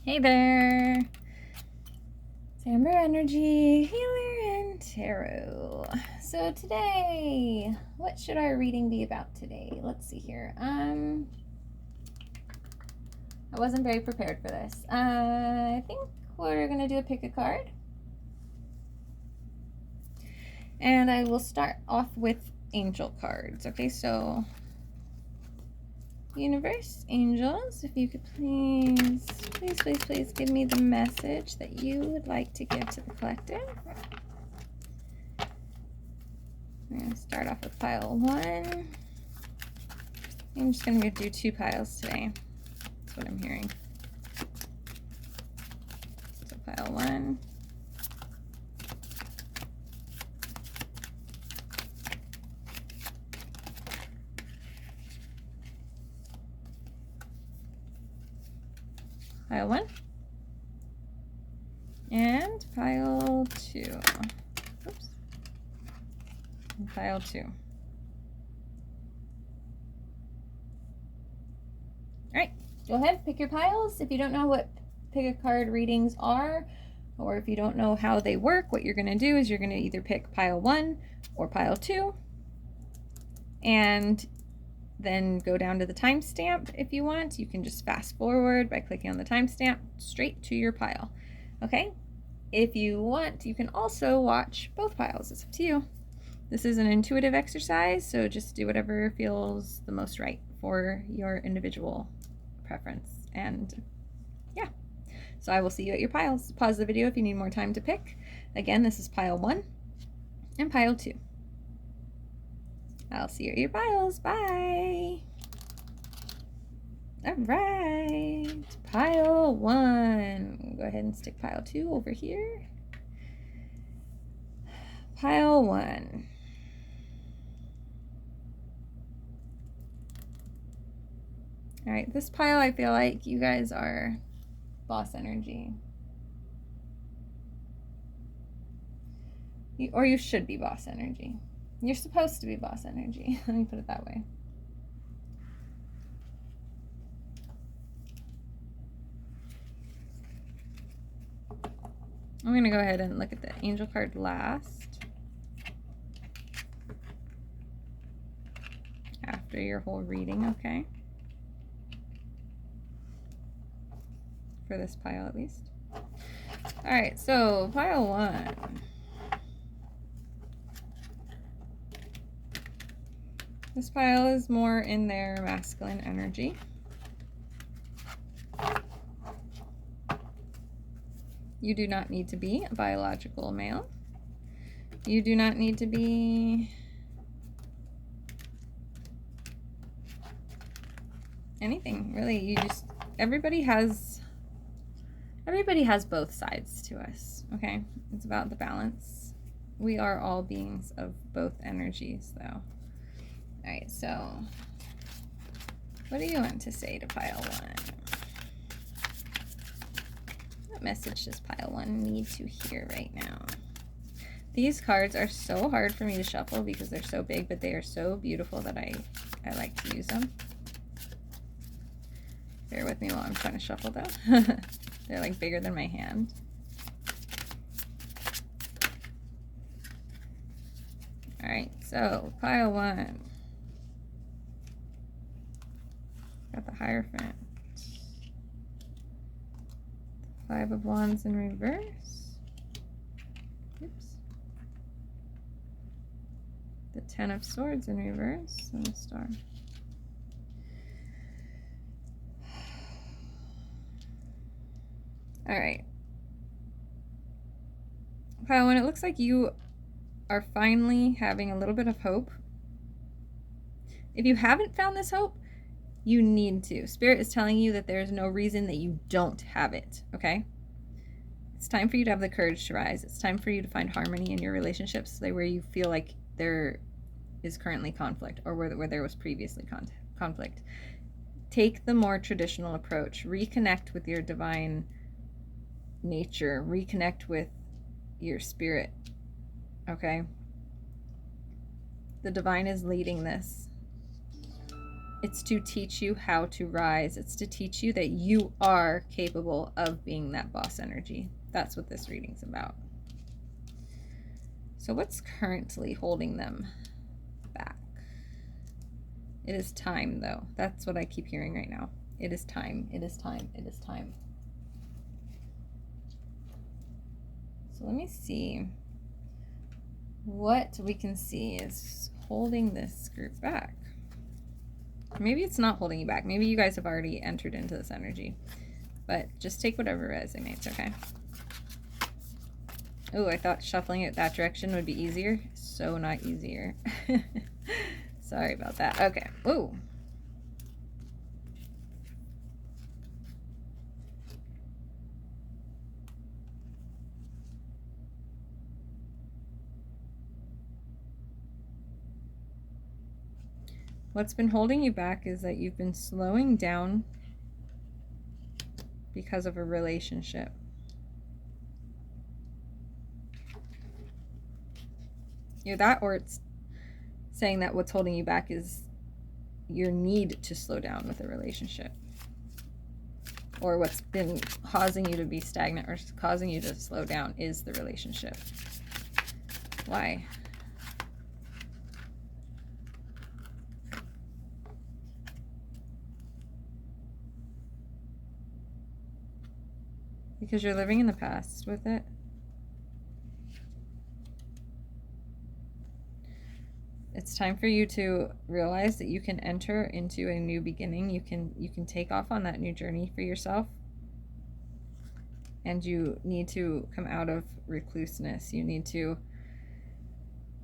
Hey there! It's Amber Energy, Healer, and Tarot. So today, what should our reading be about today? Let's see here. I wasn't very prepared for this. I think we're gonna do a pick a card. And I will start off with angel cards. Okay, so universe, angels, if you could please give me the message that you would like to give to the collective. I'm going to start off with pile 1. I'm just going to do 2 piles today. That's what I'm hearing. So pile 1. Pile 1. And pile 2. Oops. And pile 2. Alright, go ahead, pick your piles. If you don't know what pick a card readings are, or if you don't know how they work, what you're going to do is you're going to either pick pile 1 or pile 2, and then go down to the timestamp if you want. You can just fast forward by clicking on the timestamp straight to your pile. Okay? If you want, you can also watch both piles. It's up to you. This is an intuitive exercise, so just do whatever feels the most right for your individual preference. And yeah, so I will see you at your piles. Pause the video if you need more time to pick. Again, this is pile 1 and pile 2. I'll see you at your piles. Bye. All right, pile 1. Go ahead and stick pile 2 over here. Pile 1. All right, this pile, I feel like you guys are boss energy. Or you should be boss energy. You're supposed to be boss energy. Let me put it that way. I'm going to go ahead and look at the angel card last, after your whole reading, okay? For this pile at least. All right, so pile 1. This pile is more in their masculine energy. You do not need to be a biological male. You do not need to be anything, really. You just, everybody has both sides to us, okay? It's about the balance. We are all beings of both energies, though. All right, so what do you want to say to pile 1? What message does pile 1 need to hear right now? These cards are so hard for me to shuffle because they're so big, but they are so beautiful that I like to use them. Bear with me while I'm trying to shuffle, though. They're like bigger than my hand. All right, so pile 1. Got the Hierophant. 5 of Wands in reverse. Oops. The 10 of Swords in reverse and the Star. All right. Pile 1, it looks like you are finally having a little bit of hope. If you haven't found this hope, you need to. Spirit is telling you that there's no reason that you don't have it, okay? It's time for you to have the courage to rise. It's time for you to find harmony in your relationships where you feel like there is currently conflict, or where there was previously conflict. Take the more traditional approach. Reconnect with your divine nature. Reconnect with your spirit, okay? The divine is leading this. It's to teach you how to rise. It's to teach you that you are capable of being that boss energy. That's what this reading's about. So what's currently holding them back? It is time, though. That's what I keep hearing right now. It is time. It is time. It is time. So let me see what we can see is holding this group back. Maybe it's not holding you back. Maybe you guys have already entered into this energy. But just take whatever resonates, okay? Oh, I thought shuffling it that direction would be easier. So not easier. Sorry about that. Okay. Ooh. What's been holding you back is that you've been slowing down because of a relationship. Either that, or it's saying that what's holding you back is your need to slow down with a relationship. Or what's been causing you to be stagnant or causing you to slow down is the relationship. Why? Because you're living in the past with it. It's time for you to realize that you can enter into a new beginning. You can take off on that new journey for yourself. And you need to come out of recluseness. You need to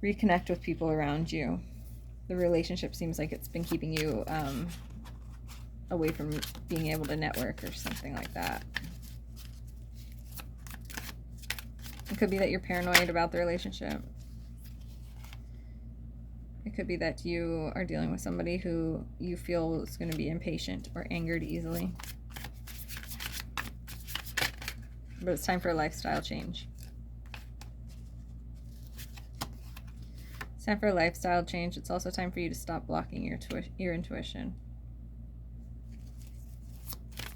reconnect with people around you. The relationship seems like it's been keeping you away from being able to network or something like that. It could be that you're paranoid about the relationship. It could be that you are dealing with somebody who you feel is going to be impatient or angered easily. But it's time for a lifestyle change. It's time for a lifestyle change. It's also time for you to stop blocking your intuition.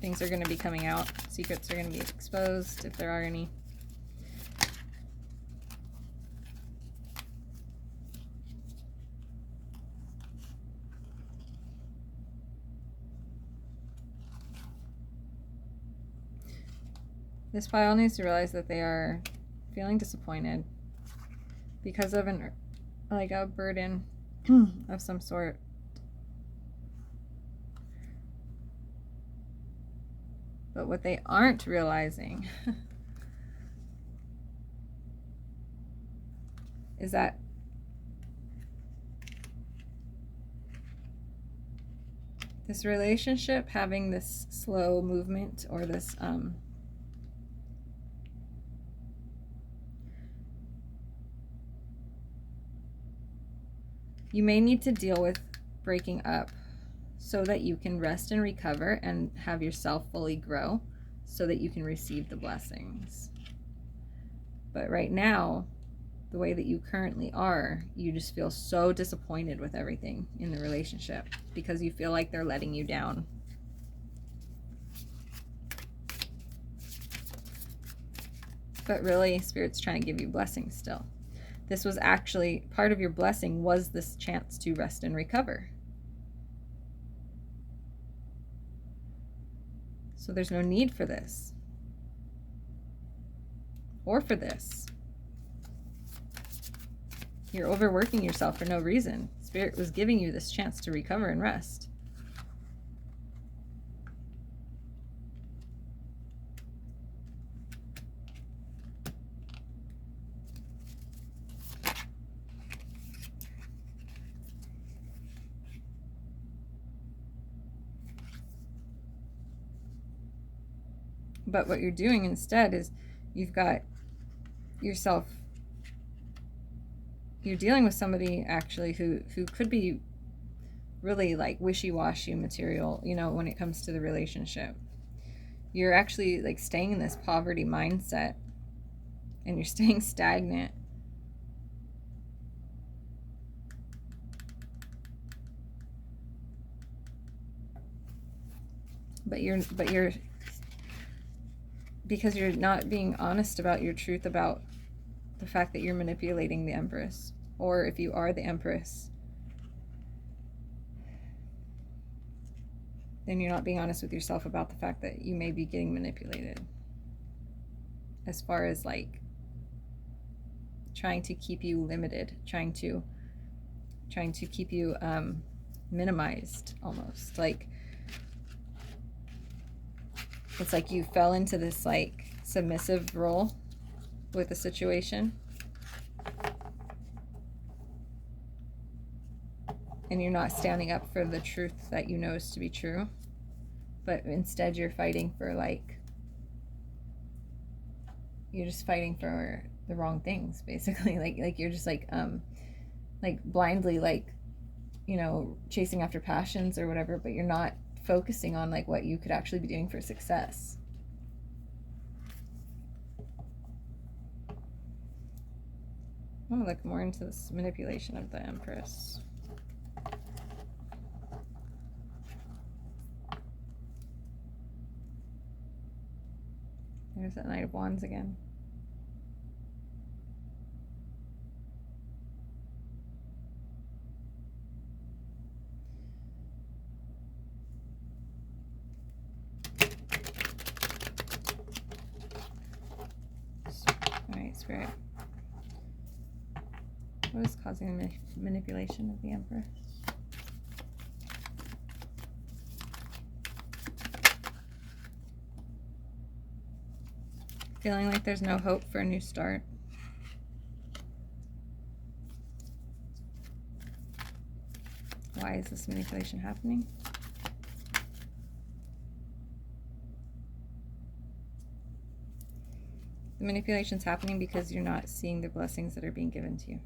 Things are going to be coming out. Secrets are going to be exposed, if there are any. This pile needs to realize that they are feeling disappointed because of a burden of some sort. But what they aren't realizing is that this relationship having this slow movement or this you may need to deal with breaking up so that you can rest and recover and have yourself fully grow so that you can receive the blessings. But right now, the way that you currently are, you just feel so disappointed with everything in the relationship because you feel like they're letting you down. But really, Spirit's trying to give you blessings still. This was actually part of your blessing, was this chance to rest and recover. So there's no need for this or for this. You're overworking yourself for no reason. Spirit was giving you this chance to recover and rest. But what you're doing instead is you've got yourself, you're dealing with somebody actually who could be really like wishy-washy material, you know, when it comes to the relationship. You're actually like staying in this poverty mindset and you're staying stagnant. but you're because you're not being honest about your truth about the fact that you're manipulating the Empress, or if you are the Empress, then you're not being honest with yourself about the fact that you may be getting manipulated, as far as like trying to keep you limited, trying to keep you minimized, almost like it's like you fell into this like submissive role with a situation, and you're not standing up for the truth that you know is to be true, but instead you're fighting for like, you're just fighting for the wrong things, basically. Like you're just like blindly, like, you know, chasing after passions or whatever, but you're not focusing on like what you could actually be doing for success. I want to look more into this manipulation of the Empress. There's that Knight of Wands again. All right, Spirit. What is causing the manipulation of the Empress? Feeling like there's no hope for a new start. Why is this manipulation happening? The manipulation's happening because you're not seeing the blessings that are being given to you.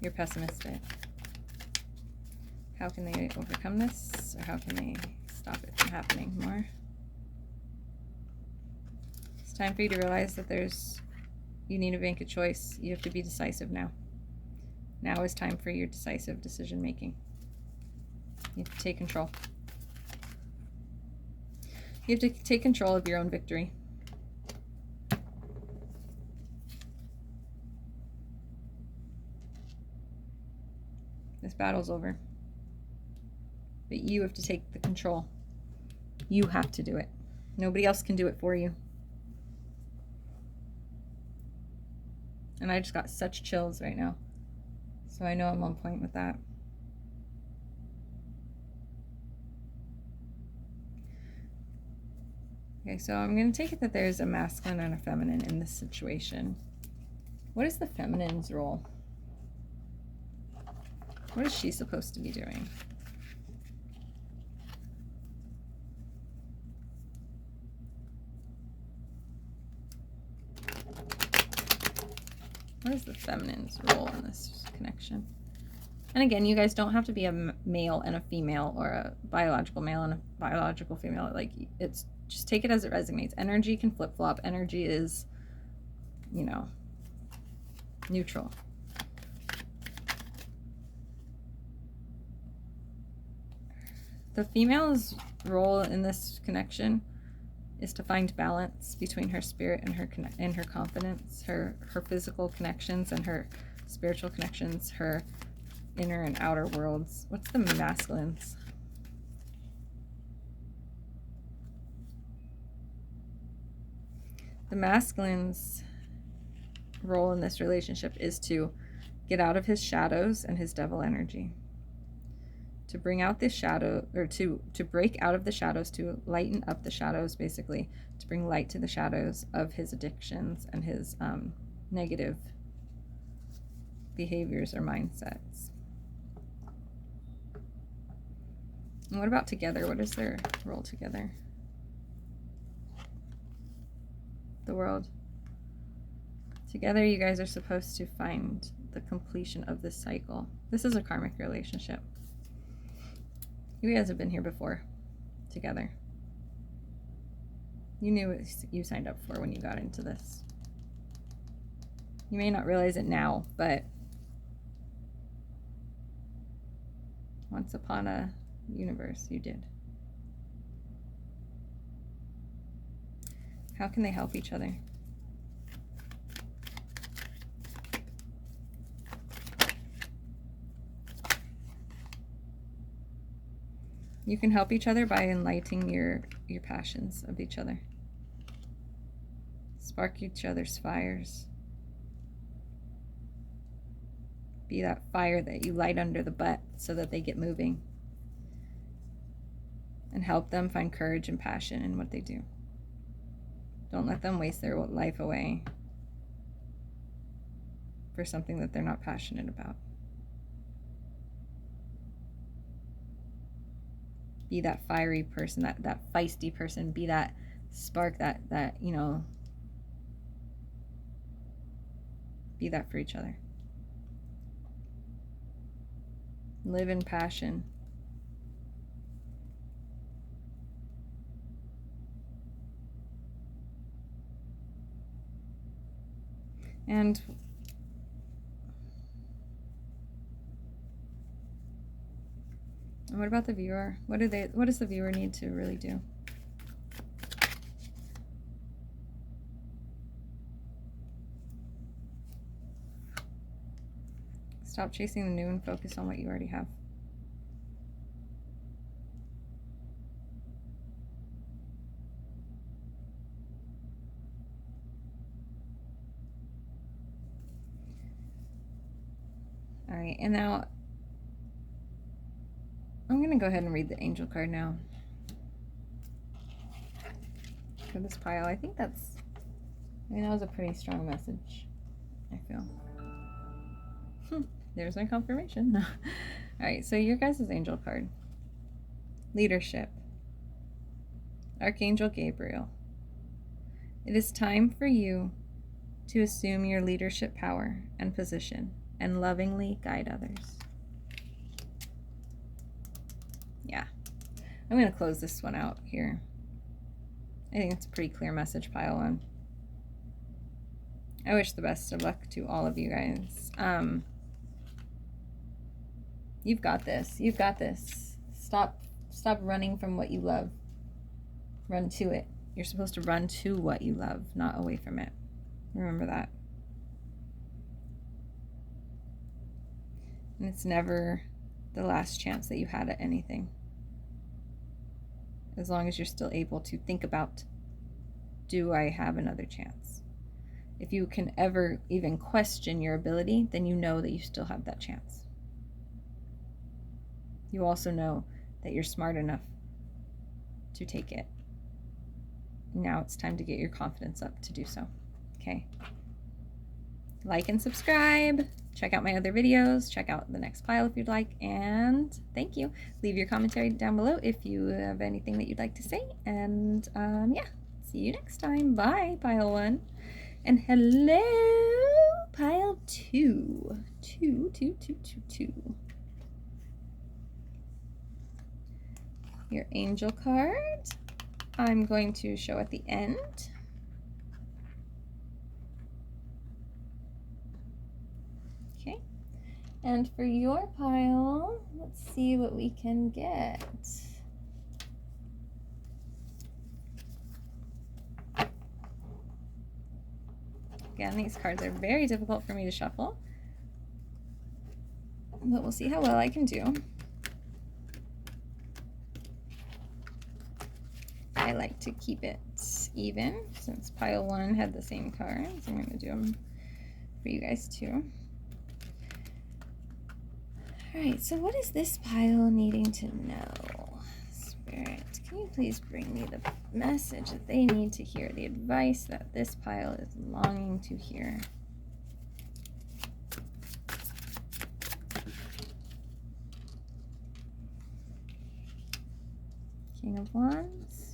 You're pessimistic. How can they overcome this? Or how can they stop it from happening more? It's time for you to realize that you need to make a choice. You have to be decisive now. Now is time for your decisive decision making. You have to take control. You have to take control of your own victory. This battle's over. But you have to take the control. You have to do it. Nobody else can do it for you. And I just got such chills right now. So I know I'm on point with that. Okay, so I'm going to take it that there's a masculine and a feminine in this situation. What is the feminine's role? What is she supposed to be doing? What is the feminine's role in this connection? And again, you guys don't have to be a male and a female, or a biological male and a biological female. Like, it's just take it as it resonates. Energy can flip-flop. Energy is, you know, neutral. The female's role in this connection is to find balance between her spirit and her confidence, her physical connections and her spiritual connections, her inner and outer worlds. What's the masculine's? The masculine's role in this relationship is to get out of his shadows and his devil energy. To bring out the shadow, or to break out of the shadows, to lighten up the shadows, basically, to bring light to the shadows of his addictions and his negative behaviors or mindsets. And what about together? What is their role together? The World. Together, you guys are supposed to find the completion of this cycle. This is a karmic relationship. You guys have been here before, together. You knew what you signed up for when you got into this. You may not realize it now, but Once upon a universe, you did. How can they help each other? You can help each other by enlightening your passions of each other. Spark each other's fires. Be that fire that you light under the butt so that they get moving. And help them find courage and passion in what they do. Don't let them waste their life away for something that they're not passionate about. Be that fiery person, that feisty person. Be that spark, that you know, be that for each other. Live in passion. And what about the viewer? What does the viewer need to really do? Stop chasing the new and focus on what you already have. All right, and now I'm going to go ahead and read the angel card now for this pile. I think that was a pretty strong message, I feel. There's my confirmation. All right, so your guys' angel card. Leadership. Archangel Gabriel. It is time for you to assume your leadership power and position and lovingly guide others. Yeah. I'm going to close this one out here. I think it's a pretty clear message, pile one. I wish the best of luck to all of you guys. You've got this. You've got this. Stop running from what you love. Run to it. You're supposed to run to what you love, not away from it. Remember that. And it's never the last chance that you had at anything. As long as you're still able to think about, do I have another chance? If you can ever even question your ability, then you know that you still have that chance. You also know that you're smart enough to take it. Now it's time to get your confidence up to do so. Okay. Like and subscribe. Check out my other videos. Check out the next pile if you'd like. And thank you. Leave your commentary down below if you have anything that you'd like to say. And yeah, see you next time. Bye, pile one. And hello, pile two. Two. Your angel card. I'm going to show at the end. Okay. And for your pile, let's see what we can get. Again, these cards are very difficult for me to shuffle, but we'll see how well I can do. I like to keep it even since pile one had the same cards. I'm going to do them for you guys too. All right, so what is this pile needing to know? Spirit, can you please bring me the message that they need to hear, the advice that this pile is longing to hear? King of Wands.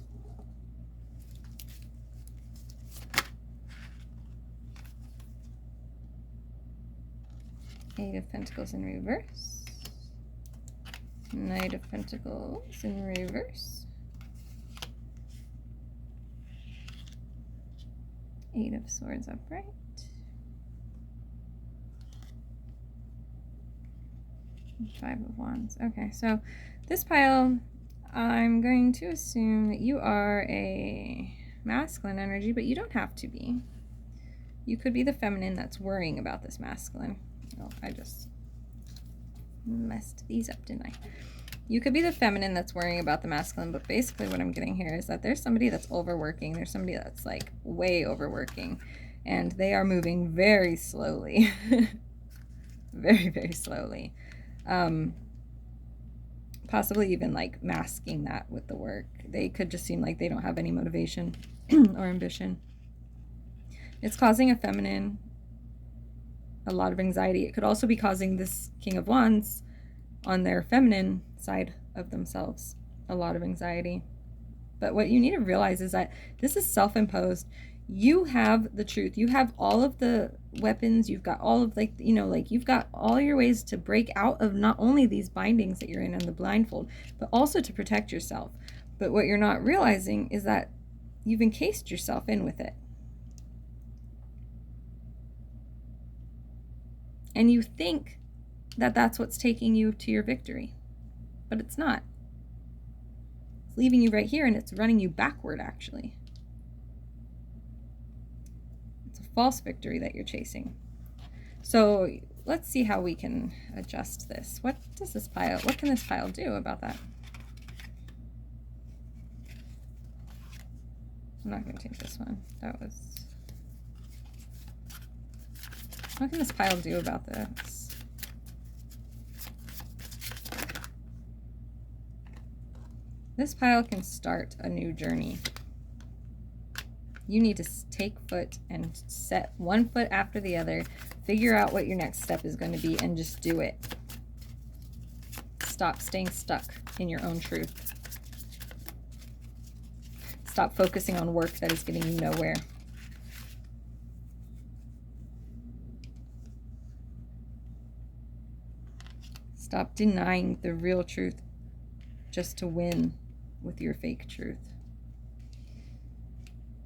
Eight of Pentacles in reverse. Knight of Pentacles in reverse. Eight of Swords upright. Five of Wands. Okay, so this pile, I'm going to assume that you are a masculine energy, but you don't have to be. You could be the feminine that's worrying about this masculine. Oh, I just messed these up, didn't I? You could be the feminine that's worrying about the masculine, but basically what I'm getting here is that there's somebody that's overworking. There's somebody that's like way overworking, and they are moving very slowly. Very, very slowly. Possibly even like masking that with the work. They could just seem like they don't have any motivation or ambition. It's causing a feminine a lot of anxiety. It could also be causing this King of Wands on their feminine side of themselves a lot of anxiety. But what you need to realize is that this is self-imposed. You have the truth. You have all of the weapons. You've got all of you've got all your ways to break out of not only these bindings that you're in and the blindfold, but also to protect yourself. But what you're not realizing is that you've encased yourself in with it. And you think that that's what's taking you to your victory, but it's not. It's leaving you right here and it's running you backward, actually. It's a false victory that you're chasing. So let's see how we can adjust this. What can this pile do about that? I'm not going to take this one. What can this pile do about this? This pile can start a new journey. You need to take foot and set one foot after the other, figure out what your next step is going to be, and just do it. Stop staying stuck in your own truth. Stop focusing on work that is getting you nowhere. Stop denying the real truth just to win with your fake truth.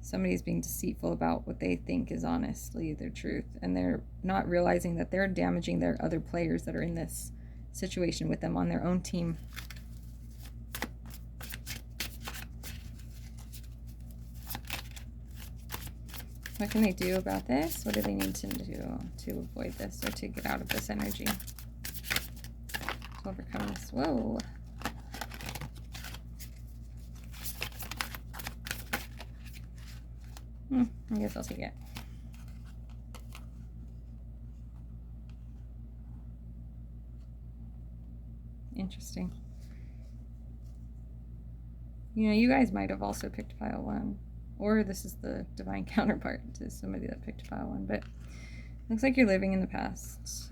Somebody's being deceitful about what they think is honestly their truth, and they're not realizing that they're damaging their other players that are in this situation with them on their own team. What can they do about this? What do they need to do to avoid this or to get out of this energy? To overcome this. Whoa. I guess I'll take it. Interesting. You know, you guys might have also picked pile 1. Or this is the divine counterpart to somebody that picked pile 1. But it looks like you're living in the past.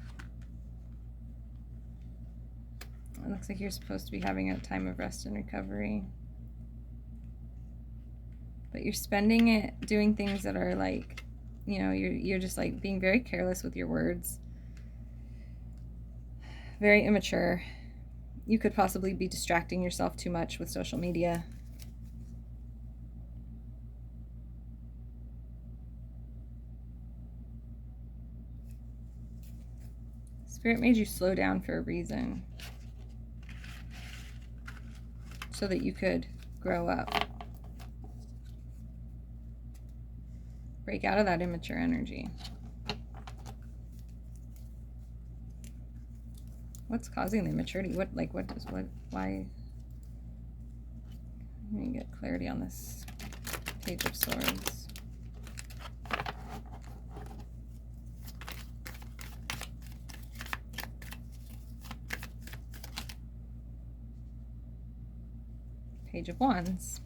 It looks like you're supposed to be having a time of rest and recovery. But you're spending it doing things that are like, you know, you're just like being very careless with your words. Very immature. You could possibly be distracting yourself too much with social media. Spirit made you slow down for a reason. So that you could grow up. Break out of that immature energy. What's causing the immaturity? Why? Let me get clarity on this Page of Swords. Page of Wands.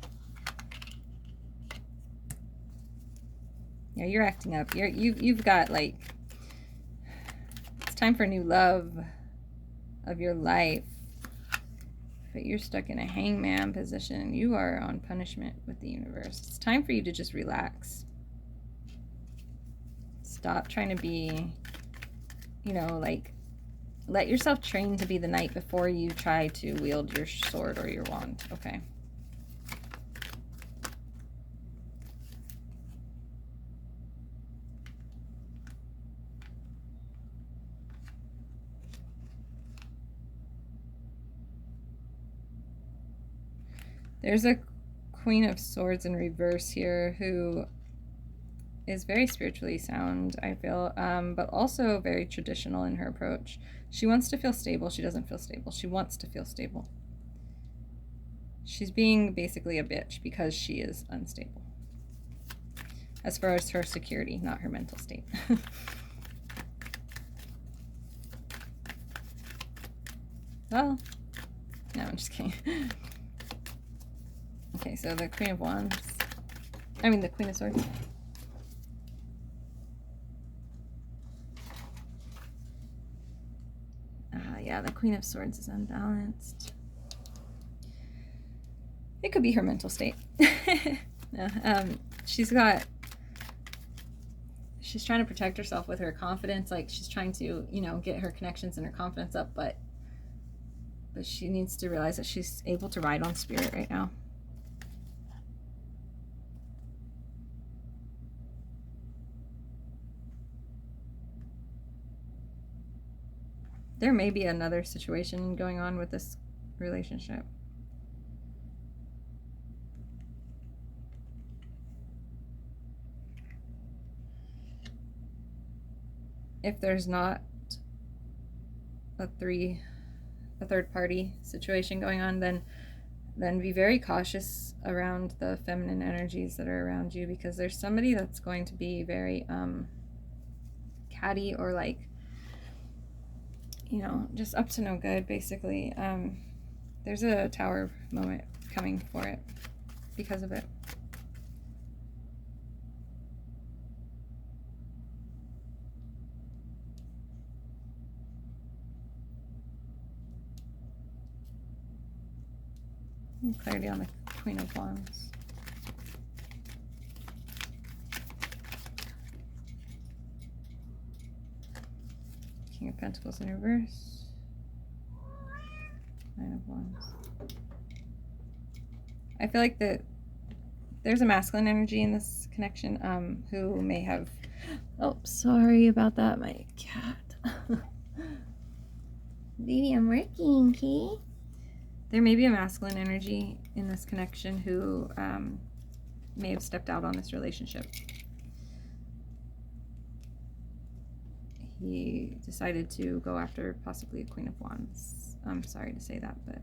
Yeah, you're acting up. You've got like, it's time for new love of your life. But you're stuck in a hangman position. You are on punishment with the universe. It's time for you to just relax. Stop trying to be, you know, like, let yourself train to be the knight before you try to wield your sword or your wand, okay? There's a Queen of Swords in reverse here who is very spiritually sound, I feel, but also very traditional in her approach. She wants to feel stable. She doesn't feel stable. She wants to feel stable. She's being basically a bitch because she is unstable. As far as her security, not her mental state. Well, no, I'm just kidding. Okay, so the Queen of Wands. I mean, the Queen of Swords. Yeah, the Queen of Swords is unbalanced. It could be her mental state. No, she's trying to protect herself with her confidence. Like, she's trying to, you know, get her connections and her confidence up, but she needs to realize that she's able to ride on spirit right now. There may be another situation going on with this relationship. If there's not a third party situation going on, then be very cautious around the feminine energies that are around you, because there's somebody that's going to be very catty, or like, you know, just up to no good, basically. There's a Tower moment coming for it because of it. And clarity on the Queen of Wands. King of Pentacles in reverse. Nine of Wands. I feel like there's a masculine energy in this connection, who may have... Oh, sorry about that, my cat. Baby, I'm working, okay? There may be a masculine energy in this connection who may have stepped out on this relationship. He decided to go after possibly a Queen of Wands. I'm sorry to say that, but...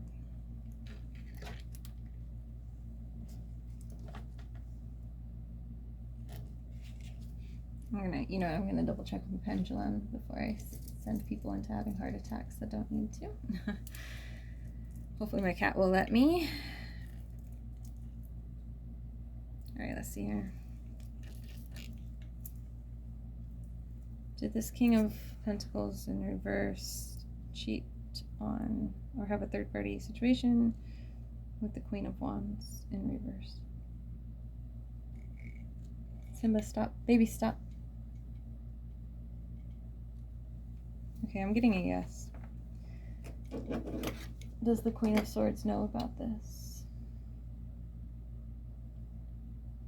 I'm gonna double check the pendulum before I send people into having heart attacks that don't need to. Hopefully my cat will let me. All right, let's see here. Did this King of Pentacles in reverse cheat on or have a third party situation with the Queen of Wands in reverse? Simba, stop. Baby, stop. Okay, I'm getting a yes. Does the Queen of Swords know about this?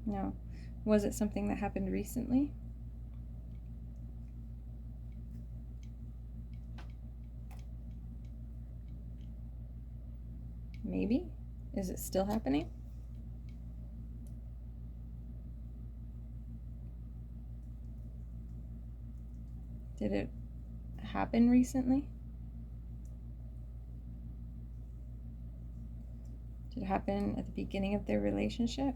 No. Was it something that happened recently? Maybe? Is it still happening? Did it happen recently? Did it happen at the beginning of their relationship?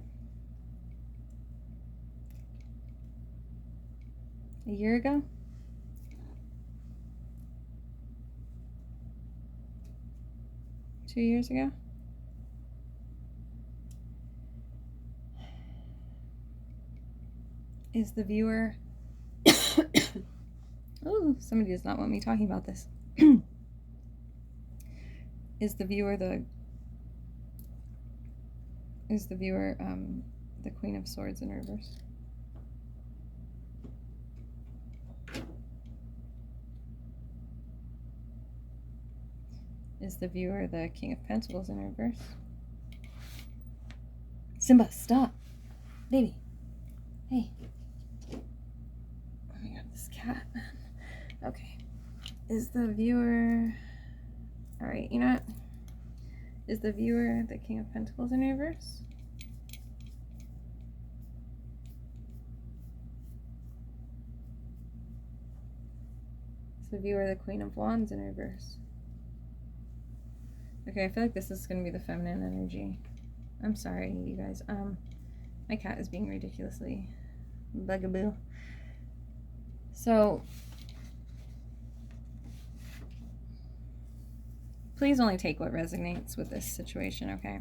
A year ago? Two years ago? Is the viewer... Oh, somebody does not want me talking about this. Is the viewer the Queen of Swords in reverse? Is the viewer the King of Pentacles in reverse? Simba, stop. Baby. Hey. Oh my god, this cat, man. Okay. Is the viewer... Alright, you know what? Is the viewer the King of Pentacles in reverse? Is the viewer the Queen of Wands in reverse? Okay, I feel like this is going to be the feminine energy. I'm sorry, you guys. My cat is being ridiculously bugaboo. So, please only take what resonates with this situation, okay?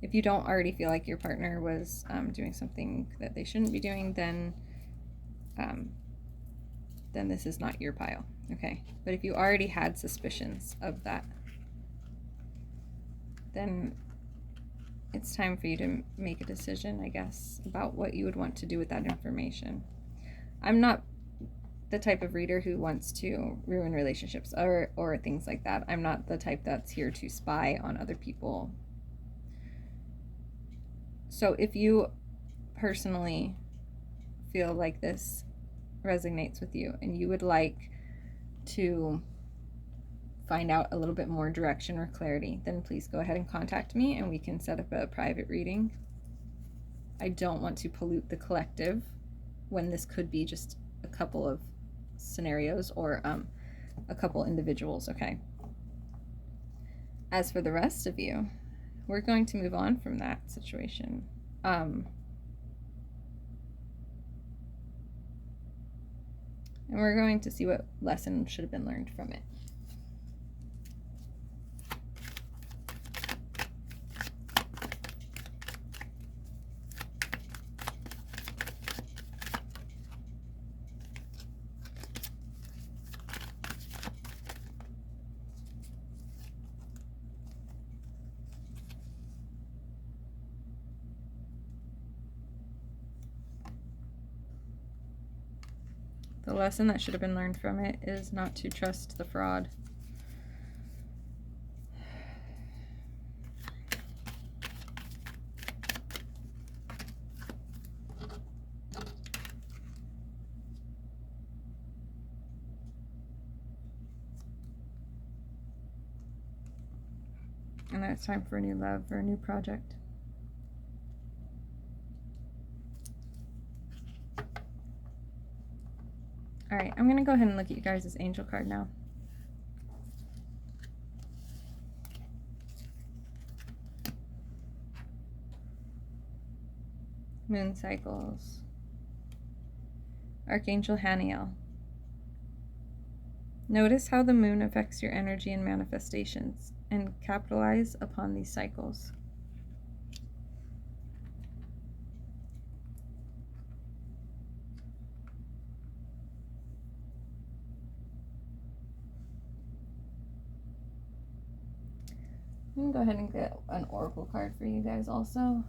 If you don't already feel like your partner was doing something that they shouldn't be doing, then this is not your pile, okay? But if you already had suspicions of that, then it's time for you to make a decision, I guess, about what you would want to do with that information. I'm not the type of reader who wants to ruin relationships or things like that. I'm not the type that's here to spy on other people. So if you personally feel like this resonates with you and you would like to find out a little bit more direction or clarity, then please go ahead and contact me and we can set up a private reading. I don't want to pollute the collective when this could be just a couple of scenarios or a couple individuals, okay? As for the rest of you, we're going to move on from that situation. And we're going to see what lesson should have been learned from it. The lesson that should have been learned from it is not to trust the fraud. And that it's time for a new love or a new project. All right, I'm going to go ahead and look at you guys' angel card now. Moon cycles. Archangel Haniel. Notice how the moon affects your energy and manifestations, and capitalize upon these cycles. I'm going to go ahead and get an oracle card for you guys also.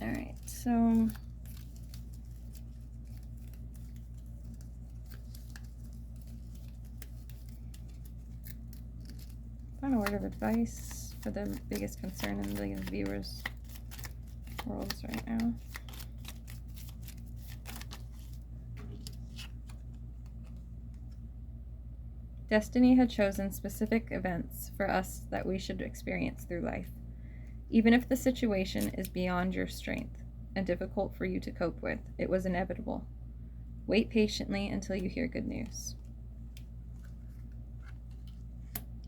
All right, so final word of advice for the biggest concern in the viewers' worlds right now. Destiny had chosen specific events for us that we should experience through life, even if the situation is beyond your strength and difficult for you to cope with. It was inevitable. Wait patiently until you hear good news.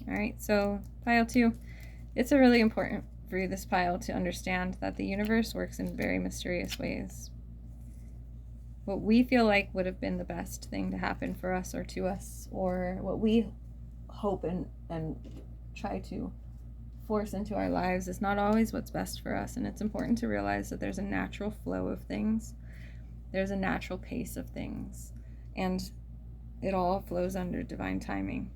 All right, so pile 2. It's a really important for you, this pile, to understand that the universe works in very mysterious ways. What we feel like would have been the best thing to happen for us or to us, or what we hope and try to force into our lives, is not always what's best for us. And it's important to realize that there's a natural flow of things. There's a natural pace of things. And it all flows under divine timing.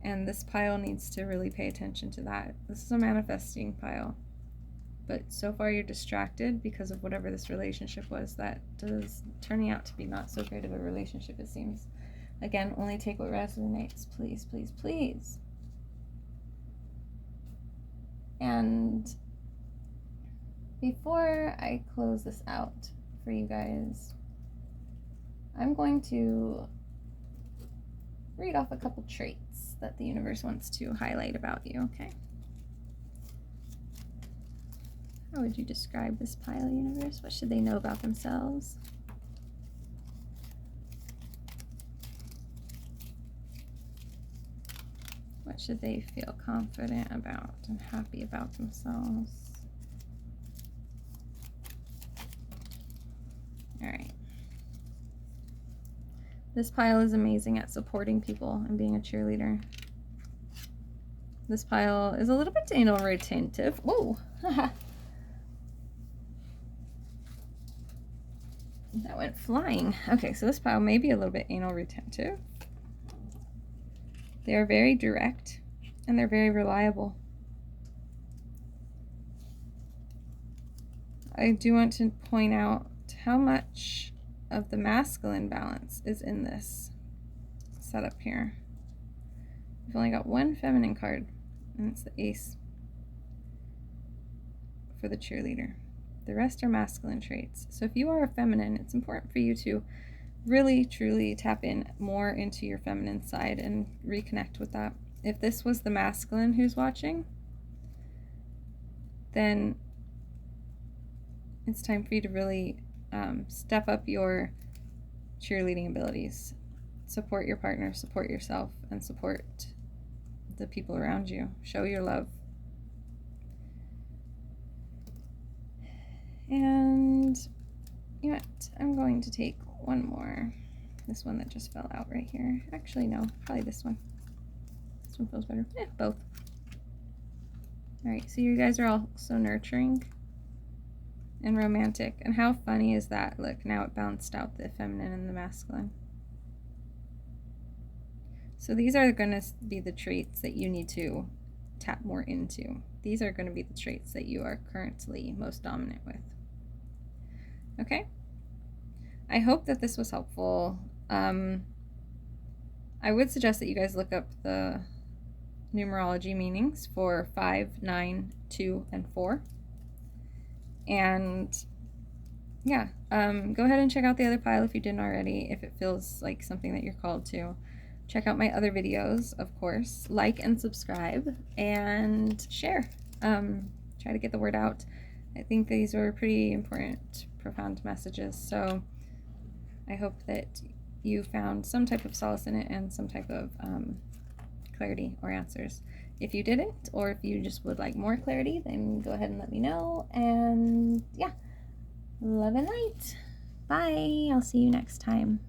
And this pile needs to really pay attention to that. This is a manifesting pile. But so far you're distracted because of whatever this relationship was that is turning out to be not so great of a relationship, it seems. Again, only take what resonates. Please, please, please. And before I close this out for you guys, I'm going to read off a couple traits that the universe wants to highlight about you, okay? How would you describe this pile, universe? What should they know about themselves? What should they feel confident about and happy about themselves? All right. This pile is amazing at supporting people and being a cheerleader. This pile is a little bit anal retentive. Whoa! That went flying. Okay, so this pile may be a little bit anal retentive. They are very direct and they're very reliable. I do want to point out how much of the masculine balance is in this setup here. We've only got one feminine card, and it's the ace for the cheerleader. The rest are masculine traits. So if you are a feminine, it's important for you to really, truly tap in more into your feminine side and reconnect with that. If this was the masculine who's watching, then it's time for you to really step up your cheerleading abilities. Support your partner, support yourself, and support the people around you. Show your love. And you know what? I'm going to take one more. This one that just fell out right here. Actually, no, probably this one. This one feels better. Yeah, both. All right, so you guys are all so nurturing and romantic. And how funny is that? Look, now it balanced out the feminine and the masculine. So these are going to be the traits that you need to tap more into. These are going to be the traits that you are currently most dominant with. Okay? I hope that this was helpful. I would suggest that you guys look up the numerology meanings for 5, 9, 2, and 4. And yeah, go ahead and check out the other pile if you didn't already, if it feels like something that you're called to. Check out my other videos, of course. Like and subscribe and share. Try to get the word out. I think these were pretty important, profound messages. So I hope that you found some type of solace in it and some type of clarity or answers. If you didn't, or if you just would like more clarity, then go ahead and let me know. And yeah, love and light. Bye. I'll see you next time.